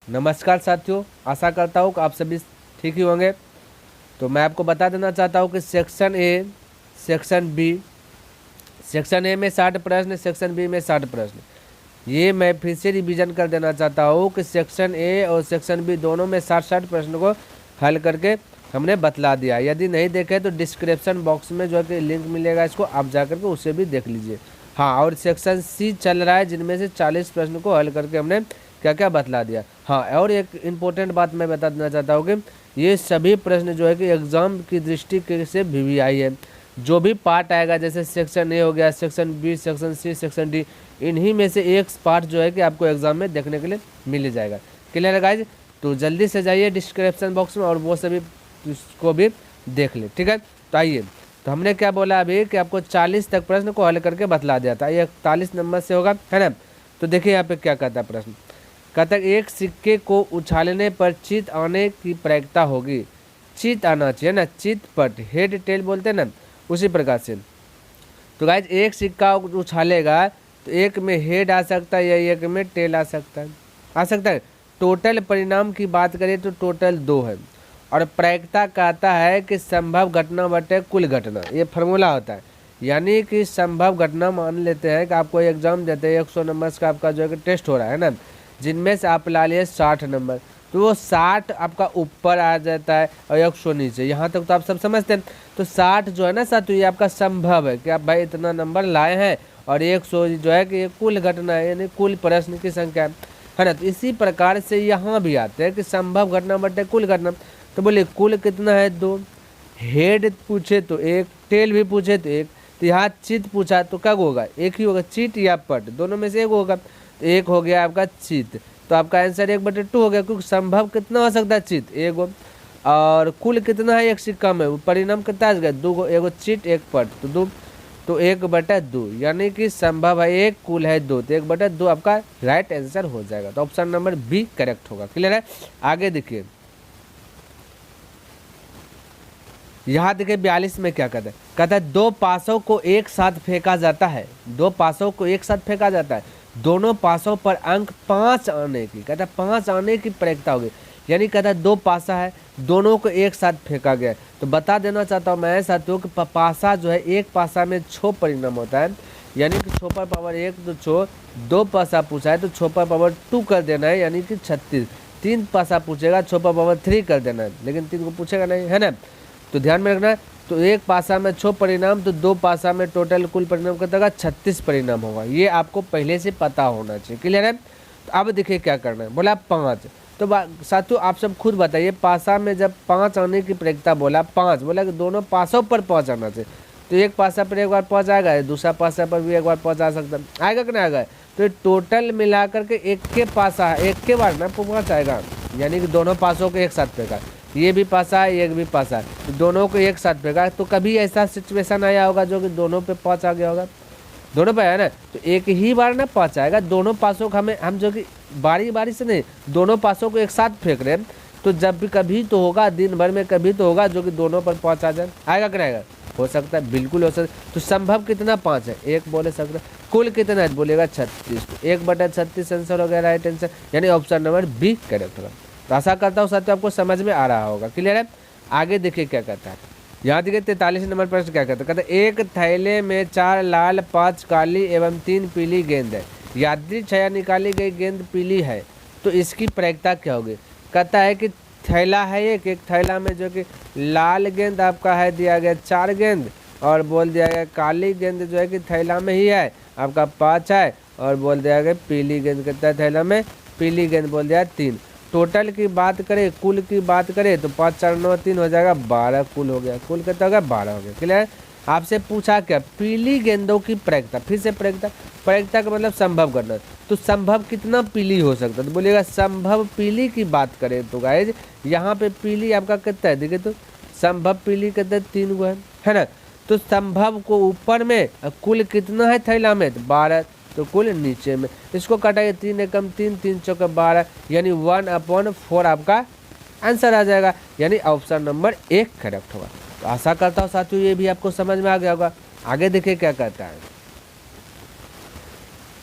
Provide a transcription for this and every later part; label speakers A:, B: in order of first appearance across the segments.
A: नमस्कार साथियों, आशा करता हूँ कि आप सभी ठीक ही होंगे। तो मैं आपको बता देना चाहता हूँ कि सेक्शन ए, सेक्शन ए में 60 प्रश्न, सेक्शन बी में 60 प्रश्न। ये मैं फिर से रिवीजन कर देना चाहता हूँ कि सेक्शन ए और सेक्शन बी दोनों में 60 प्रश्न को हल करके हमने बतला दिया। यदि नहीं देखे तो डिस्क्रिप्शन बॉक्स में जो है कि लिंक मिलेगा, इसको आप जा करके उसे भी देख लीजिए। हाँ, और सेक्शन सी चल रहा है जिनमें से 40 प्रश्न को हल करके हमने क्या क्या बतला दिया। हाँ, और एक इम्पोर्टेंट बात मैं बता देना चाहता हूँ कि ये सभी प्रश्न जो है कि एग्जाम की दृष्टि से VVI है। जो भी पार्ट आएगा, जैसे सेक्शन ए हो गया, section B, section C, section D, इन्हीं में से एक पार्ट जो है कि आपको एग्जाम में देखने के लिए मिल जाएगा। क्लियर है गाइज? तो जल्दी से जाइए डिस्क्रिप्शन बॉक्स में और वो सभी उसको भी देख ले। ठीक है, तो आइए। तो हमने क्या बोला अभी कि आपको 40 तक प्रश्न को हल करके बतला दिया था। ये 41 नंबर से होगा, है ना। तो देखिए यहाँ पे क्या कहता है प्रश्न। कहता है एक सिक्के को उछालने पर चित आने की प्रायिकता होगी। चित आना चाहिए ना, चित पट, हेड टेल बोलते हैं ना, उसी प्रकार से। तो गाइज एक सिक्का उछालेगा तो एक में हेड आ सकता है या एक में टेल आ सकता है, आ सकता है। टोटल परिणाम की बात करें तो टोटल 2 है। और प्रायिकता कहता है कि संभव घटना बटे कुल घटना, ये फार्मूला होता है। यानी कि संभव घटना मान लेते हैं कि आपको एग्जाम देते हैं 100 नंबर का आपका जो है कि टेस्ट हो रहा है ना, जिनमें से आप ला लिए 60 नंबर, तो वो 60 आपका ऊपर आ जाता है और 100 नीचे। यहाँ तक तो आप सब समझते हैं। तो 60 जो है ना साथियों, ये आपका संभव है कि आप भाई इतना नंबर लाए हैं, और 100 जो है कि ये कुल घटना है, यानी कुल प्रश्न की संख्या है ना। तो इसी प्रकार से यहाँ भी आते हैं कि संभव घटना बटे कुल घटना। तो बोले कुल कितना है 2, हेड पूछे तो 1, टेल भी पूछे तो 1। तो यहाँ चित पूछा तो कब होगा, एक ही होगा, चित या पट, दोनों में से एक होगा। तो एक हो गया आपका चित, तो आपका आंसर 1/2 हो गया, क्योंकि संभव कितना हो सकता है चित, 1। और कुल कितना है एक सिक्का में, परिणाम कितना आ गया 2, एगो चित 1 पट, तो 2, तो 1/2, यानी कि संभव है 1, कुल है 2, तो 1/2 आपका राइट आंसर हो जाएगा। तो ऑप्शन नंबर बी करेक्ट होगा। क्लियर है? आगे देखिए, यहाँ देखिए 42 में क्या कहता है। कहता है 2 पासों को एक साथ फेंका जाता है, 2 पासों को एक साथ फेंका जाता है, दोनों पासों पर अंक 5 आने की, कहता है 5 आने की प्रायिकता होगी। यानी कहता है 2 पासा है, दोनों को एक साथ फेंका गया है। तो बता देना चाहता हूँ मैं साथियों कि पासा जो है, एक पासा में 6 परिणाम होता है, यानी कि 6 पर पावर 1 तो 6, 2 पासा पूछा है तो 6 पर पावर 2 कर देना है, यानी कि 36। 3 पासा पूछेगा 6 पर पावर 3 कर देना है, लेकिन 3 को पूछेगा नहीं, है ना। तो ध्यान में रखना है। तो एक पासा में 6 परिणाम, तो 2 पासा में टोटल कुल परिणाम कितना 36 परिणाम होगा। ये आपको पहले से पता होना चाहिए। क्लियर है? तो अब देखिए क्या करना है। बोला 5, तो साथियों आप सब खुद बताइए, पासा में जब 5 आने की प्रायिकता बोला 5, बोला कि दोनों पासों पर 5 आना चाहिए। तो एक पासा पर एक बार 5 आएगा, दूसरा पासा पर भी एक बार 5 आ सकता है, आएगा कि नहीं आएगा। तो टोटल मिला करके एक के पासा, एक के बार ना 5 आएगा, यानी कि दोनों पासों को एक साथ फेंका, ये भी पासा है एक भी पासा है, तो दोनों को एक साथ फेंका। तो कभी ऐसा सिचुएशन आया होगा जो कि दोनों पे 5 आ गया होगा, दोनों पे है ना, तो एक ही बार ना 5 आएगा। दोनों पासों को हम जो कि बारी बारी से नहीं, दोनों पासों को एक साथ फेंक रहे हैं, तो जब भी कभी तो होगा, दिन भर में कभी तो होगा जो कि दोनों पर 5 आ जाए, आएगा कि नहीं आएगा? हो सकता है, बिल्कुल हो सकता है। तो संभव कितना 5 है, एक बोले सकते, कुल कितना है बोलेगा 36, 1/36 आंसर हो गया राइट आंसर, यानी ऑप्शन नंबर बी करेक्ट होगा। तो आशा करता हूँ साथियों आपको समझ में आ रहा होगा। क्लियर है? आगे देखिए क्या कहता है। यहाँ देखिए 43 नंबर प्रश्न क्या कहता है। कहता है एक थैले में 4 लाल, 5 काली एवं 3 पीली गेंद है। यादृच्छिक छया निकाली गई गेंद पीली है, तो इसकी प्रायिकता क्या होगी। कहता है कि थैला है एक थैला में जो कि लाल गेंद आपका है दिया गया 4 गेंद, और बोल दिया गया काली गेंद जो है कि थैला में ही है आपका 5 है, और बोल दिया गया पीली गेंद कितना है थैला में, पीली गेंद बोल दिया 3। टोटल की बात करें, कुल की बात करें तो 5 4 9 3 हो जाएगा 12, कुल हो गया, कुल कितना हो गया 12 हो गया। क्लियर है? आपसे पूछा क्या, पीली गेंदों की प्रायिकता, फिर से प्रायिकता का मतलब संभव करना। तो संभव कितना पीली हो सकता है, तो बोलिएगा संभव पीली की बात करें तो गाइज यहाँ पे पीली आपका कितना है, देखिए तो संभव पीली कितना है 3 गो है ना। तो संभव को ऊपर में, कुल कितना है थैला में, तो 12, तो कुल नीचे में। इसको काटाइए 3 एकम 3, 3 चौके 12, यानी 1/4 आपका आंसर आ जाएगा, यानी ऑप्शन नंबर 1 करेक्ट होगा। तो आशा करता हूँ साथियों ये भी आपको समझ में आ गया होगा। आगे देखिए क्या कहता है।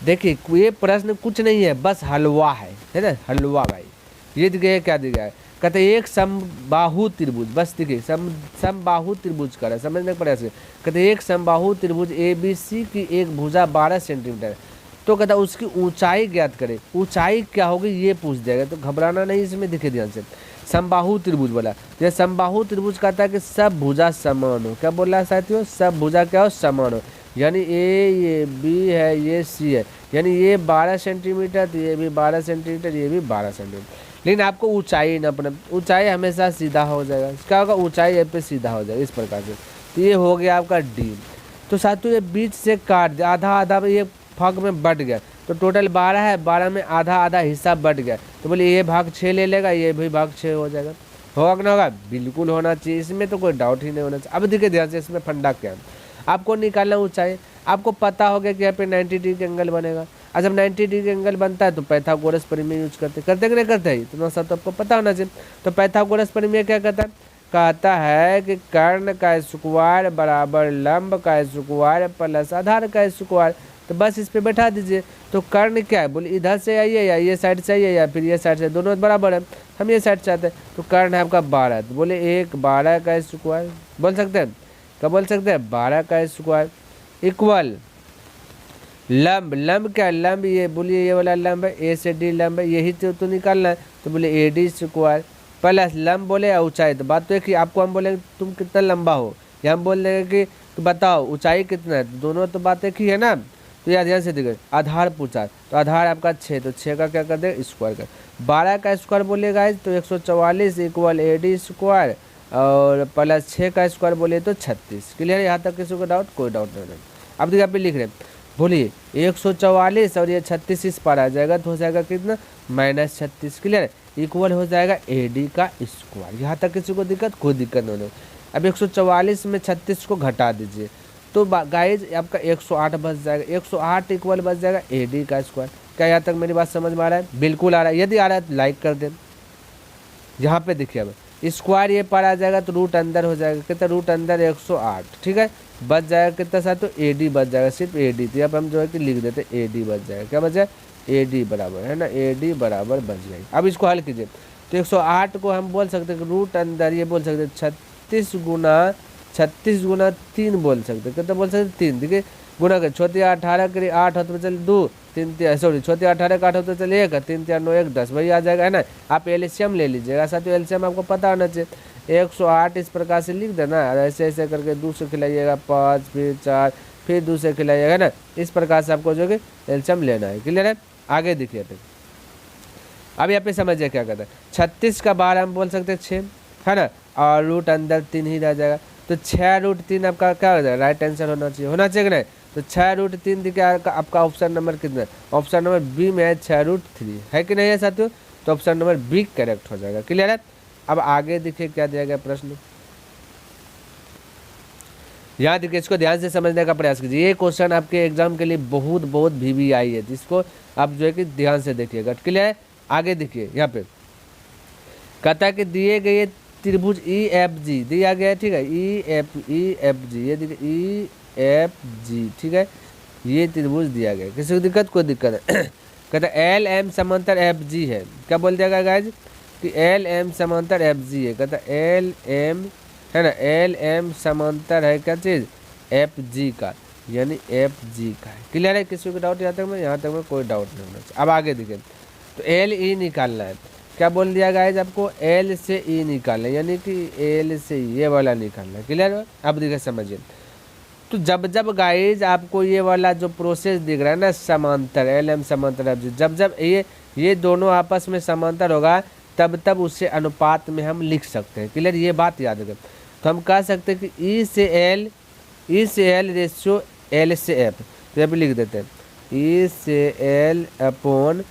A: देखिए ये प्रश्न कुछ नहीं है, बस हलवा है ना, हलवा भाई। ये दिखे क्या दिखा है, कहते हैं एक समबाहु त्रिभुज, बस देखिए समबाहु त्रिभुज का है, समझने का प्रयास करें। कहते हैं एक समबाहु त्रिभुज ABC की एक भुजा 12 सेंटीमीटर है, तो कहता है उसकी ऊंचाई ज्ञात करें। ऊंचाई क्या होगी ये पूछ देगा, तो घबराना नहीं, इसमें दिखे ध्यान से। समबाहु त्रिभुज बोला, तो ये समबाहु त्रिभुज कहता है कि सब भुजा समान हो। क्या बोल रहा है साथियों, सब भुजा क्या हो, समान हो। यानी ये B है, ये C है, यानी ये 12 सेंटीमीटर, तो ये भी 12 सेंटीमीटर, ये भी 12 सेंटीमीटर। लेकिन आपको ऊंचाई ना अपना, ऊंचाई हमेशा सीधा हो जाएगा, क्या होगा, ऊंचाई ये पे सीधा हो जाएगा इस प्रकार से। तो ये हो गया आपका D। तो साथियों ये बीच से काट दिया, आधा आधा ये भाग में बट गया, तो टोटल 12 है, 12 में आधा आधा हिस्सा बट गया, तो बोलिए ये भाग 6 ले लेगा, ये भी भाग 6 हो जाएगा। होगा कि ना होगा, बिल्कुल होना चाहिए, इसमें तो कोई डाउट ही नहीं होना चाहिए। अब देखिए ध्यान से, इसमें फंडा क्या है, आपको निकालना ऊंचाई। आपको पता हो गया कि यहाँ पे 90 डिग्री का एंगल बनेगा, और जब 90 डिग्री का एंगल बनता है तो पाइथागोरस प्रमेय यूज करते कि नहीं करते हैं, इतना सब तो आपको पता होना चाहिए। तो पाइथागोरस प्रमेय क्या कहता है, कहता है कि कर्ण का स्क्वायर बराबर लंब का स्क्वायर प्लस आधार का स्क्वायर। तो बस इस पे बैठा दीजिए। तो कर्ण क्या है, बोले इधर से आइए या ये साइड से आइए या फिर ये साइड से, दोनों बराबर है, हम ये साइड चाहते हैं। तो कर्ण है आपका 12, तो बोले 1 12 का स्क्वायर बोल सकते हैं, क्या बोल सकते हैं, 12 का स्क्वायर इक्वल लंब। लंब क्या है, लंब ये बोलिए ये वाला लंब है, A से D लंब है, यही तो निकालना है। तो बोले AD स्क्वायर प्लस लंब बोले ऊंचाई। तो बात तो एक ही, आपको हम बोलेंगे तुम कितना लंबा हो, या हम बोल देंगे कि बताओ ऊंचाई कितना है, तो दोनों तो बात एक ही है ना। तो यार ध्यान से देखिए, आधार पूछा, तो आधार आपका 6, तो 6 का क्या कर दे, स्क्वायर कर। 12 का स्क्वायर बोलेगा तो 144 इक्वल AD स्क्वायर और प्लस 6 का स्क्वायर बोले तो 36। क्लियर है, यहाँ तक किसी को डाउट, कोई डाउट नहीं। अब देखिए आप लिख रहे हैं, बोलिए 144 और ये 36 इस पर आ जाएगा, तो हो जाएगा कितना, -36। क्लियर है, इक्वल हो जाएगा AD का स्क्वायर। यहाँ तक किसी को दिक्कत, कोई दिक्कत नहीं। अब 144 में 36 को घटा दीजिए, तो गाइज आपका 108 बच जाएगा, 108 इक्वल बच जाएगा AD का स्क्वायर। क्या यहाँ तक मेरी बात समझ में आ रहा है, बिल्कुल आ रहा है। यदि आ रहा है तो लाइक कर दें। यहाँ पे देखिए अब स्क्वायर ये पर आ जाएगा तो रूट अंदर हो जाएगा, कितना रूट अंदर 108, ठीक है, बच जाएगा कितना साथ, तो AD बच जाएगा, सिर्फ AD। तो अब हम जो है कि लिख देते AD बच जाएगा, क्या बच जाएगा, AD बराबर है ना, AD बराबर बच जाएगी। अब इसको हल कीजिए, तो 108 को हम बोल सकते हैं रूट अंदर, ये बोल सकते 36 गुना 3 बोल सकते हैं, कितना बोल सकते 3। देखिए गुना कर, 6 18 करिए, 8 होते चल 2 3 सॉरी 6 18 का 8 होते चल 1 3 3 9 1 10, वही आ जाएगा है ना। आप एलसीएम ले लीजिएगा साथियों, एलसीएम आपको पता होना चाहिए। 108 इस प्रकार से लिख देना, ऐसे ऐसे करके 2 से खिलाइएगा, 5 फिर 4 फिर 2 से खिलाइएगा ना, इस प्रकार से आपको जो है एलसीएम लेना है। क्लियर है, आगे देखिए। अब यहाँ पे समझिए क्या कहता है, 36 का 12 हम बोल सकते हैं 6 है ना, और रूट अंदर 3 ही रह जाएगा, तो 6 रूट 3 आपका क्या हो जाएगा, राइट आंसर होना चाहिए कि नहीं। तो 6 रूट 3 दिखे आपका ऑप्शन नंबर कितना है, ऑप्शन नंबर बी में है 6 रूट 3 है कि नहीं है साथियों, तो ऑप्शन नंबर बी करेक्ट हो जाएगा। क्लियर है। अब आगे देखिए क्या दिया गया प्रश्न, यहाँ देखिए, इसको ध्यान से समझने का प्रयास कीजिए। ये क्वेश्चन आपके एग्जाम के लिए बहुत VVI है, जिसको आप जो है कि ध्यान से देखिएगा। क्लियर है, आगे देखिए यहाँ पे कहता है कि दिए गए त्रिभुज EFG दिया गया है, ठीक है, EFG ये देखिए EFG, ठीक है, ये त्रिभुज दिया गया, किसी को दिक्कत, कोई दिक्कत है। कहता है LM समांतर FG है, क्या बोल दिया गाइज कि LM समांतर FG है। कहता है LM है ना, LM समांतर है क्या चीज़, FG का, यानी FG का है। क्लियर है, किसी को डाउट यहाँ तक में कोई डाउट नहीं होना चाहिए। अब आगे देखिए, तो LE निकालना है, क्या बोल दिया गाइज आपको, L से E निकालना है, यानी कि L से ये वाला निकालना है। क्लियर है, अब देखिए समझिए, तो जब गाइज आपको ये वाला जो प्रोसेस दिख रहा है ना, समांतर LM समांतर FG, जब ये दोनों आपस में समांतर होगा तब उससे अनुपात में हम लिख सकते हैं। क्लियर, ये बात याद रखें। तो हम कह सकते हैं कि E से L रेशियो L से F, तो यहाँ पे लिख देते हैं E से L अपॉन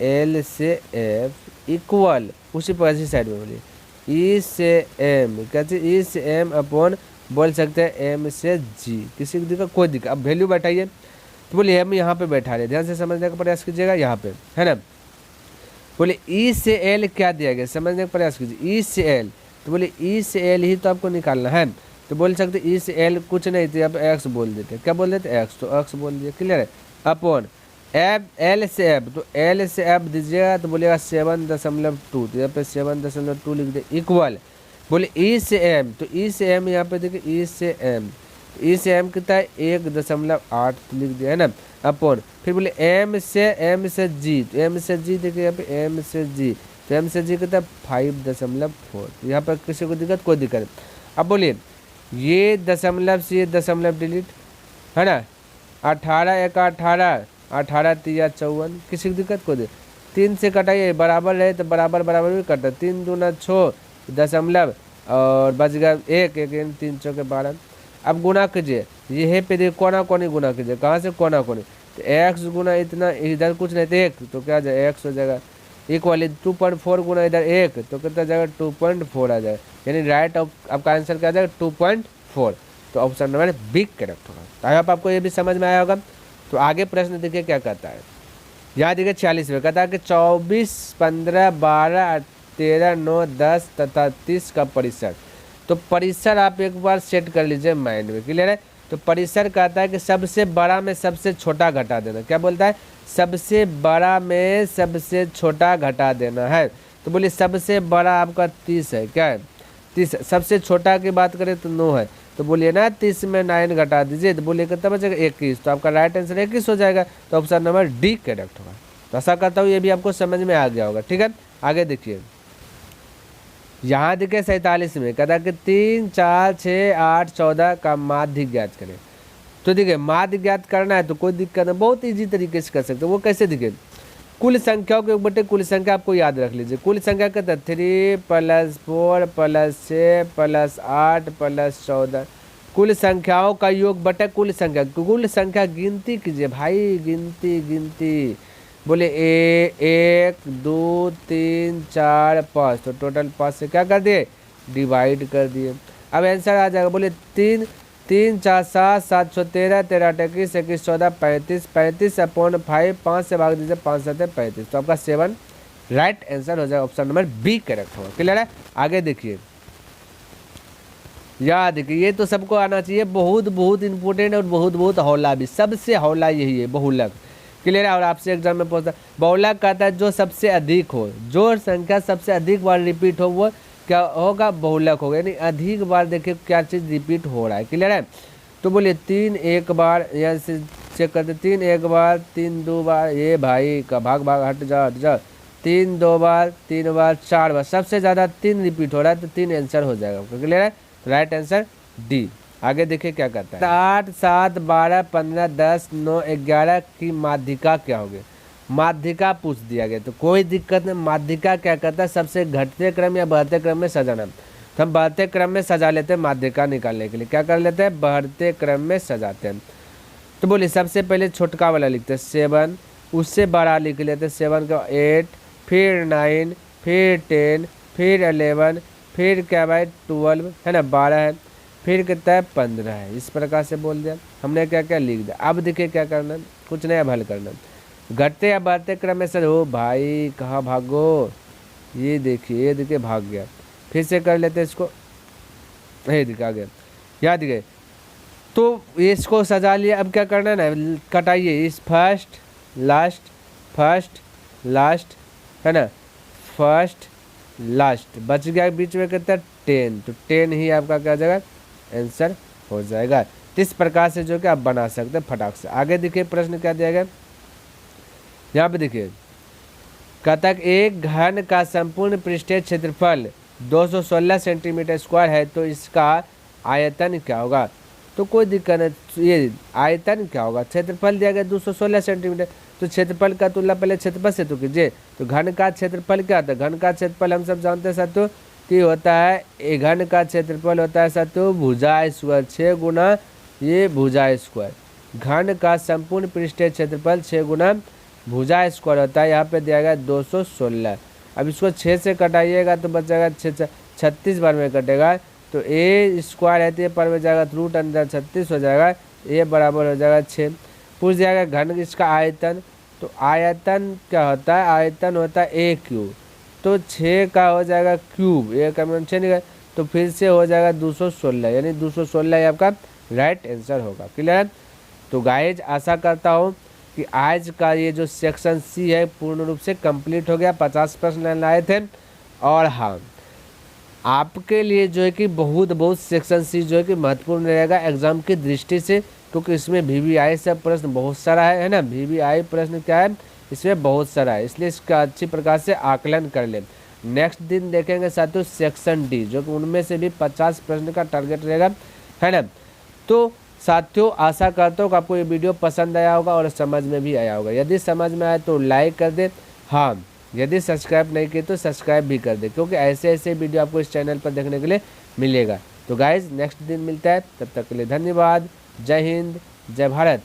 A: L से F इक्वल, उसी पर साइड में बोलिए E से M, कहते E से M अपॉन बोल सकते हैं M से G, किसी को दिक्कत, कोई दिक्कत। अब वैल्यू बैठाइए, तो बोलिए हम यहाँ पे बैठा रहे, ध्यान से समझने का प्रयास कीजिएगा। यहाँ पे है ना, बोले E से L क्या दिया गया, समझने का प्रयास कीजिए। E से L, तो बोले E से L ही तो आपको निकालना है, तो बोल सकते E से L कुछ नहीं थे, अब X बोल देते, क्या बोल देते X, तो X बोल दिया। क्लियर है, अपॉन एफ एल से एफ, तो एल से एफ दीजिएगा तो बोलेगा 7.2, तो यहाँ पे 7.2 लिख दे इक्वल। बोले ई से एम, तो ई से एम यहाँ पे देखिए ई से एम, ई से एम कितना है 1.8 तो लिख दिया है ना अपॉन। फिर बोले एम से जी, तो एम से जी देखिए यहाँ पे एम से जी, तो एम से जी कितना है 5.4। तो यहाँ पर किसी को दिक्कत, कोई दिक्कत। अब बोलिए ये दशमलव से ये दशमलव डिलीट है ना, 18 एक 18, 18 तिया 54, किसी को दिक्कत को दे। 3 से कटाइए बराबर रहे तो बराबर बराबर भी कटा, 3 दूना 6 दशमलव और बच गया 1 1 3 चौके 12। अब गुना कीजिए, ये है पे देखिए कोना कोनी गुना कीजिए, कहाँ से कोना कोनी, तो एक्स गुना इतना, इधर कुछ नहीं तो 1, तो क्या जाए एक्स हो जाएगा इक्वली 2.4 गुना इधर 1, तो कितना जाएगा 2.4 आ जाएगा, यानी राइट आपका आंसर क्या आ जाएगा 2.4। तो ऑप्शन नंबर बी करेक्ट होगा। तो आई होप आपको ये भी समझ में आया होगा। तो आगे प्रश्न देखिए क्या कहता है, यहाँ देखिए 46 में कहता है कि 24, 15, 12, 13, 9, 10 तथा 30 का परिसर। तो परिसर आप एक बार सेट कर लीजिए माइंड में, क्लियर है। तो परिसर कहता है कि सबसे बड़ा में सबसे छोटा घटा देना, क्या बोलता है सबसे बड़ा में सबसे छोटा घटा देना है। तो बोलिए सबसे बड़ा आपका 30 है, क्या है 30, सबसे छोटा की बात करें तो 9 है, तो बोलिए ना 30 में 9 घटा दीजिए, तो बोलिए कितना बचेगा 21, तो आपका राइट आंसर 21 हो जाएगा। तो ऑप्शन नंबर डी करेक्ट होगा। तो ऐसा करता हूँ ये भी आपको समझ में आ गया होगा, ठीक है। आगे देखिए यहाँ देखिए 47 में कहता है कि 3, 4, 6, 8, 14 का माध्य ज्ञात करें। तो देखिए माध्य ज्ञात करना है तो कोई दिक्कत नहीं, बहुत ईजी तरीके से कर सकते हो। वो कैसे देखिए, कुल संख्याओं के बटे कुल संख्या आपको याद रख लीजिए। कुल संख्या कहता है 3 + 4 + 6 + 8 + 14, कुल संख्याओं का योग बटे कुल संख्या। कुल संख्या गिनती कीजिए भाई, गिनती गिनती बोले 1 2 3 4 5, तो टोटल 5 से क्या कर दिए डिवाइड कर दिए। अब आंसर आ जाएगा, बोले 3 3 4 7 7 6 13 13 21 21 14 35 35 अपॉन 5, 5 से भाग दीजिए 5 7 35, तो आपका 7 राइट आंसर हो जाएगा। ऑप्शन नंबर बी करेक्ट होगा, क्लियर है। आगे देखिए याद देखिए, ये तो सबको आना चाहिए, बहुत बहुत इंपॉर्टेंट और बहुत बहुत हौला भी, सबसे हौला यही है बहुलक, क्लियर है। और आपसे एग्जाम में पूछता बहुलक कहता है जो सबसे अधिक हो, जो संख्या सबसे अधिक बार रिपीट हो वो क्या होगा बहुलक होगा, यानी अधिक बार देखिए क्या चीज़ रिपीट हो रहा है, क्लियर है। तो बोलिए 3 एक बार, यहाँ से चेक करते 3 एक बार 3 2 बार, ये भाई का भाग भाग हट जा 3 2 बार 3 बार 4 बार, सबसे ज़्यादा 3 रिपीट हो रहा है, तो 3 आंसर हो जाएगा, क्लियर है। Right answer D. आगे देखिए क्या कहता है, 8 7 12 15 10 9 11 की माध्यिका क्या होगी। माध्यिका पूछ दिया गया तो कोई दिक्कत नहीं। माध्यिका क्या कहता है सबसे घटते क्रम या बढ़ते क्रम में सजाना, तो हम बढ़ते क्रम में सजा लेते हैं माध्यिका निकालने के लिए, क्या कर लेते हैं बढ़ते क्रम में सजाते हैं। तो बोलिए सबसे पहले छोटका वाला लिखते हैं 7, उससे बड़ा लिख लेते हैं 7 का 8, फिर 9, फिर 10, फिर 11, फिर क्या भाई 12 है ना 12 है, फिर कितना है 15 है। इस प्रकार से बोल दिया हमने, क्या क्या लिख दिया। अब देखिए क्या करना, कुछ नया हल करना, घटते या बढ़ते क्रम में सर हो भाई कहाँ भागो, ये देखिए भाग गया। फिर से कर लेते इसको, ये दिखा गया, याद गए। तो इसको सजा लिया, अब क्या करना है ना कटाइए, इस फर्स्ट लास्ट है ना, फर्स्ट लास्ट बच गया, बीच में कितना 10, तो 10 ही आपका क्या जाएगा आंसर हो जाएगा। इस प्रकार से जो कि आप बना सकते हैं फटाक से। आगे देखिए प्रश्न क्या दिया गया, यहाँ पे देखिए कहता है एक घन का संपूर्ण पृष्ठीय क्षेत्रफल 216 सेंटीमीटर स्क्वायर है, तो इसका आयतन क्या होगा। तो कोई दिक्कत नहीं, ये आयतन क्या होगा, क्षेत्रफल दिया गया 216 सेंटीमीटर, तो क्षेत्रफल का तुलना पहले क्षेत्रफल से तो कीजिए। तो घन का क्षेत्रफल क्या होता है, घन का क्षेत्रफल हम सब जानते हैं साथियों कि होता है घन का क्षेत्रफल होता है साथियों भुजा स्क्वायर, 6 गुना ये भुजा स्क्वायर। घन का संपूर्ण पृष्ठीय क्षेत्रफल 6 गुना भुजा स्क्वायर होता है, यहाँ पे दिया गया 216। अब इसको 6 से कटाइएगा तो बच जाएगा 36 बार में कटेगा, तो ए स्क्वायर है तो ये पर में जाएगा तो रूट अंदर 36 हो जाएगा, ये बराबर हो जाएगा 6। पूछ जाएगा घन इसका आयतन, तो आयतन क्या होता है, आयतन होता है ए क्यूब, तो 6 का हो जाएगा क्यूब, ये कम 6 नहीं, तो फिर से हो जाएगा 216, यानी 216 आपका राइट आंसर होगा, क्लियर। तो गाइज आशा करता हूँ कि आज का ये जो सेक्शन सी है पूर्ण रूप से कंप्लीट हो गया। 50 प्रश्न लाए थे। और हाँ, आपके लिए जो है कि बहुत सेक्शन सी जो है कि महत्वपूर्ण रहेगा एग्जाम की दृष्टि से, क्योंकि इसमें VVI से प्रश्न बहुत सारा है ना। VVI प्रश्न क्या है, इसमें बहुत सारा है, इसलिए इसका अच्छी प्रकार से आकलन कर लें। नेक्स्ट दिन देखेंगे साथियों सेक्शन डी, जो कि उनमें से भी 50 प्रश्न का टारगेट रहेगा, है ना। तो साथियों आशा करता हूँ कि आपको ये वीडियो पसंद आया होगा और समझ में भी आया होगा। यदि समझ में आए तो लाइक कर दे, हाँ यदि सब्सक्राइब नहीं किए तो सब्सक्राइब भी कर दे, क्योंकि ऐसे ऐसे वीडियो आपको इस चैनल पर देखने के लिए मिलेगा। तो गाइज नेक्स्ट दिन मिलता है, तब तक के लिए धन्यवाद। जय हिंद, जय भारत।